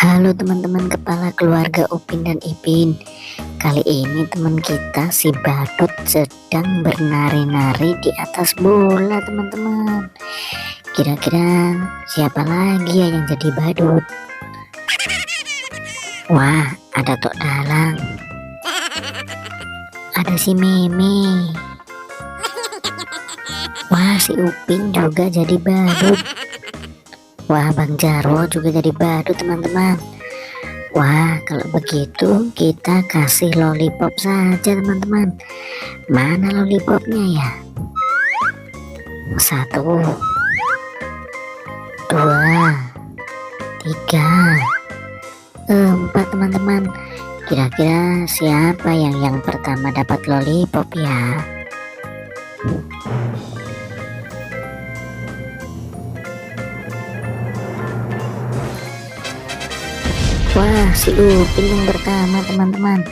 Halo teman-teman kepala keluarga Upin dan Ipin. Kali ini teman kita si Badut sedang bernari-nari di atas bola teman-teman. Kira-kira siapa lagi ya yang jadi badut? Wah, ada Tok Dalang, ada si Mimi. Wah, si Upin juga jadi badut. Wah, Bang Jarwo juga jadi badut teman-teman. Wah, kalau begitu kita kasih lollipop saja teman-teman. Mana lollipopnya ya? 1, 2, 3, 4 teman-teman. Kira-kira siapa yang pertama dapat lollipop ya? Wah, si Upin yang pertama teman-teman.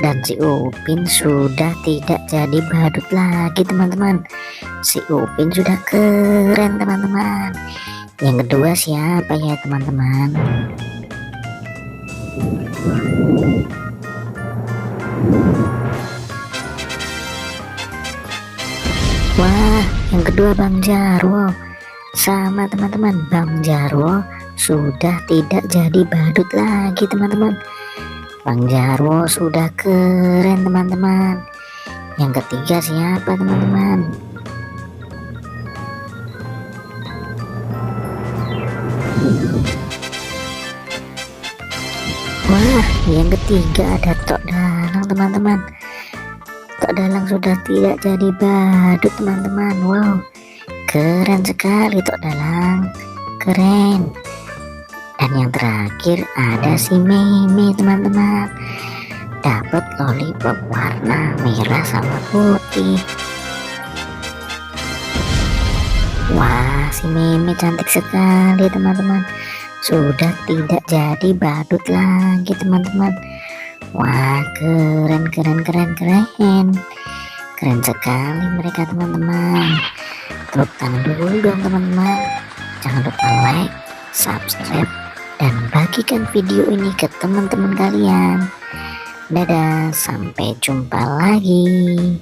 Dan si Upin sudah tidak jadi badut lagi teman-teman. Si Upin sudah keren teman-teman. Yang kedua siapa ya teman-teman? Wah, yang kedua Bang Jarwo. Sama teman-teman, Bang Jarwo sudah tidak jadi badut lagi teman-teman. Bang Jarwo sudah keren teman-teman. Yang ketiga siapa teman-teman? Wah, yang ketiga ada Tok Dalang teman-teman. Tok Dalang sudah tidak jadi badut teman-teman. Wow, keren sekali Tok Dalang, keren. Dan yang terakhir ada si Mimi teman-teman, dapat lollipop warna merah sama putih. Wah, si Mimi cantik sekali teman-teman, sudah tidak jadi badut lagi teman-teman. Wah, keren sekali mereka teman-teman. Tepuk tangan dulu dong teman-teman. Jangan lupa like, subscribe, dan bagikan video ini ke teman-teman kalian. Dadah, sampai jumpa lagi.